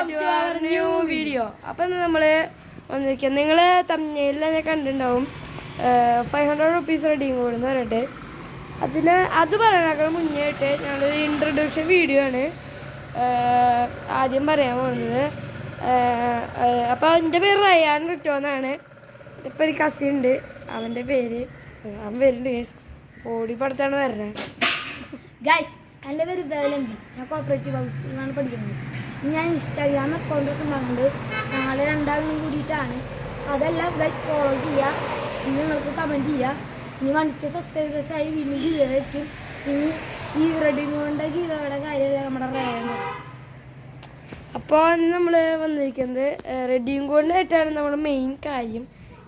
To our new video. അപ്പം നമ്മൾ വന്നിരിക്കുക, നിങ്ങൾ തമ്മിലെല്ലാം ഞാൻ കണ്ടിട്ടുണ്ടാവും 500 റുപ്പീസ് റെഡീം കോഡ് എന്ന് പറഞ്ഞിട്ട്. അത് പറയാനേക്കാൾ മുന്നേയായിട്ട് ഞങ്ങളൊരു ഇൻട്രൊഡക്ഷൻ വീഡിയോ ആണ് ആദ്യം പറയാൻ പോകുന്നത്. അപ്പോൾ എൻ്റെ പേര് റയാൻ റിട്ടോ എന്നാണ്. ഇപ്പം ഒരു കസിൻ ഉണ്ട്, അവൻ്റെ പേര് അവൻ വരുന്നുണ്ട് ഗൈസ്, ഓടി പടത്താണ് വരുന്നത് ഗൈസ്. എൻ്റെ പേര് ബ്രവലമ്പി, ഞാൻ കോപ്പറേറ്റീവ് പബ്ലിക് സ്കൂളിലാണ് പഠിക്കുന്നത്. ഞാൻ ഇൻസ്റ്റാഗ്രാം അക്കൗണ്ടൊക്കെ ഉണ്ടാകുന്നുണ്ട്, ഞങ്ങൾ രണ്ടാളും കൂടിയിട്ടാണ്. അതെല്ലാം ഗൈസ് ഫോളോ ചെയ്യുക, ഇനി നിങ്ങൾക്ക് കമൻറ്റ് ചെയ്യുക. ഇനി 1K സബ്സ്ക്രൈബേഴ്സായി വീണ്ടും ഗീവ വയ്ക്കും. ഇനി ഈ റെഡിങ് കൊണ്ട് ഗീവയുടെ കാര്യമല്ല നമ്മുടെ റയാണ്. അപ്പോൾ നമ്മൾ വന്നിരിക്കുന്നത് റെഡിയും കോഡിനായിട്ടാണ് നമ്മുടെ മെയിൻ കാര്യം.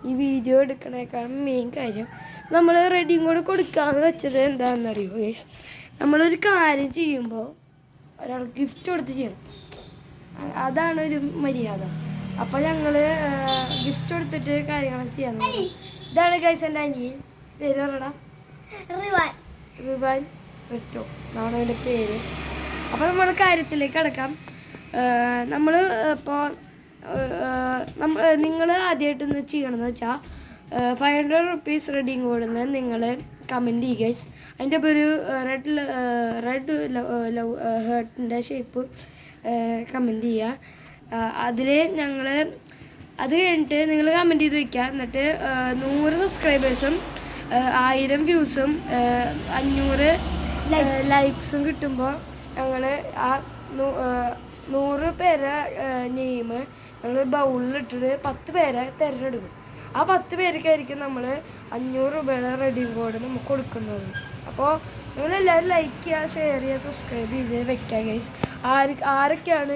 ഈ വീഡിയോ എടുക്കണേക്കാളും മെയിൻ കാര്യം നമ്മൾ റെഡിയും കോഡ് കൊടുക്കാമെന്ന് വെച്ചത് എന്താണെന്നറിയോ ഗൈസ്, നമ്മളൊരു കാര്യം ചെയ്യുമ്പോൾ ഒരാൾ ഗിഫ്റ്റ് കൊടുത്ത് ചെയ്യണം, അതാണ് ഒരു മര്യാദ. അപ്പോൾ ഞങ്ങൾ ഗിഫ്റ്റ് കൊടുത്തിട്ട് കാര്യങ്ങളൊക്കെ ചെയ്യാൻ നോക്കും. ഇതാണ് ഗൈസ് എൻ്റെ അനിയൻ, പേര് പറയടാ, റിവാൻ റിട്ടോ എന്നാണ് അവൻ്റെ പേര്. അപ്പോൾ നമ്മുടെ കാര്യത്തിലേക്ക് കടക്കാം. നമ്മൾ ഇപ്പോൾ നിങ്ങൾ ആദ്യമായിട്ടൊന്ന് ചെയ്യണമെന്ന് വെച്ചാൽ 500 റുപ്പീസ് റെഡീം കോഡിന്ന് നിങ്ങൾ കമൻറ്റ് ചെയ്യുക ഗൈസ്. അതിൻ്റെ ഇപ്പോൾ ഒരു റെഡ് ലവ് ഹേർട്ടിൻ്റെ ഷേപ്പ് കമൻറ്റ് ചെയ്യുക. അതിൽ ഞങ്ങൾ അത് കഴിഞ്ഞിട്ട് നിങ്ങൾ കമൻറ്റ് ചെയ്ത് വയ്ക്കുക. എന്നിട്ട് 100 സബ്സ്ക്രൈബേഴ്സും 1000 വ്യൂസും 500 ലൈക്സും കിട്ടുമ്പോൾ ഞങ്ങൾ ആ 100 പേരെ നെയിം ഞങ്ങൾ ബൗളിലിട്ടിട്ട് 10 പേരെ തിരഞ്ഞെടുക്കും. ആ 10 പേർക്കായിരിക്കും നമ്മൾ 500 രൂപയുടെ റെഡീം കോഡ് നമുക്ക് കൊടുക്കുന്നത്. അപ്പോൾ നിങ്ങളെല്ലാവരും ലൈക്ക് ചെയ്യുക, ഷെയർ ചെയ്യുക, സബ്സ്ക്രൈബ് ചെയ്ത് വെക്കുക ഗൈസ്. ആരൊക്കെയാണ്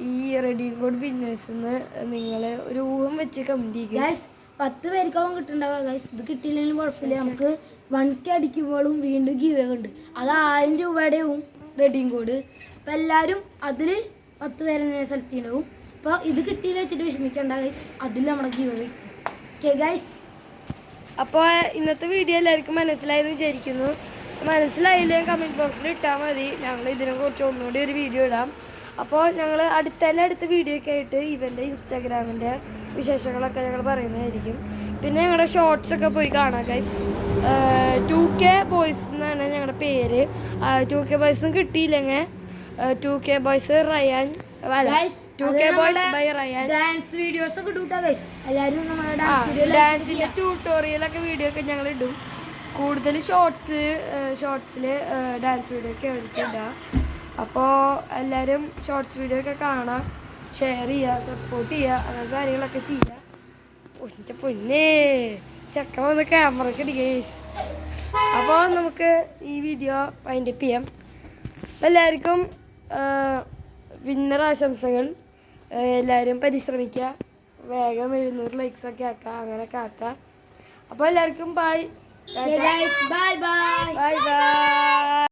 ഈ റെഡീം കോഡ് വിന്നേഴ്സ് എന്ന് നിങ്ങൾ ഒരു ഊഹം വെച്ച് കമൻറ്റ് ചെയ്യുക ഗൈസ്. 10 പേർക്കാവും കിട്ടുന്നുണ്ടാവുക ഗൈസ്. ഇത് കിട്ടിയില്ലെങ്കിലും കുഴപ്പമില്ല, നമുക്ക് 1K അടിക്കുമ്പോഴും വീണ്ടും ഗീവ് ഉണ്ട്. അത് 1000 രൂപയുടെയും റെഡീം കോഡ്. അപ്പോൾ എല്ലാവരും അതിൽ 10 പേരെ സെലക്ട് ചെയ്യണ്ടാവും. അപ്പോൾ ഇത് കിട്ടിയില്ല വെച്ചിട്ട് വിഷമിക്കേണ്ട ഗൈസ്, അതിൽ നമ്മുടെ ഗീവ് വയ്ക്കും. Okay guys. അപ്പോൾ ഇന്നത്തെ വീഡിയോ എല്ലാവർക്കും മനസ്സിലായെന്ന് വിചാരിക്കുന്നു. മനസ്സിലായില്ലേ കമൻറ്റ് ബോക്സിൽ ഇട്ടാൽ മതി, ഞങ്ങൾ ഇതിനെക്കുറിച്ച് ഒന്നുകൂടി ഒരു വീഡിയോ ഇടാം. അപ്പോൾ ഞങ്ങൾ അടുത്ത വീഡിയോ ഒക്കെ ആയിട്ട് ഇവൻ്റെ ഇൻസ്റ്റാഗ്രാമിൻ്റെ വിശേഷങ്ങളൊക്കെ ഞങ്ങൾ പറയുന്നതായിരിക്കും. പിന്നെ ഞങ്ങളുടെ ഷോർട്സൊക്കെ പോയി കാണാം ഗൈസ്. 2K ബോയ്സ് എന്നാണ് ഞങ്ങളുടെ പേര്. 2K ബോയ്സും കിട്ടിയില്ലെങ്കിൽ 2K boys Rayan, 2K boys by Rayan dance videos ഒക്കെ ഇട്ടൂട്ടാ ഗൈസ്. എല്ലാവരും നമ്മുടെ ഡാൻസിൻ്റെ ട്യൂട്ടോറിയലൊക്കെ വീഡിയോ ഒക്കെ ഞങ്ങൾ ഇടും. കൂടുതൽ ഷോർട്സിൽ ഡാൻസ് വീഡിയോ ഒക്കെ എടുത്തിട്ടുണ്ടാ. അപ്പോൾ എല്ലാവരും ഷോർട്സ് വീഡിയോ ഒക്കെ കാണാം, ഷെയർ ചെയ്യുക, സപ്പോർട്ട് ചെയ്യുക, അങ്ങനത്തെ കാര്യങ്ങളൊക്കെ ചെയ്യുക. എൻ്റെ പൊന്നേ ചക്ക വന്ന് ക്യാമറയ്ക്ക് ഇടിക്കേ. അപ്പോൾ നമുക്ക് ഈ വീഡിയോ വൈൻഡപ്പ് ചെയ്യാം. എല്ലാവർക്കും വിന്നർ ആശംസകൾ. എല്ലാവരും പരിശ്രമിക്കുക, വേഗം 700 ലൈക്സൊക്കെ ആക്കുക, അങ്ങനെയൊക്കെ ആക്കുക. അപ്പോൾ എല്ലാവർക്കും ബൈ ബൈ ബൈ.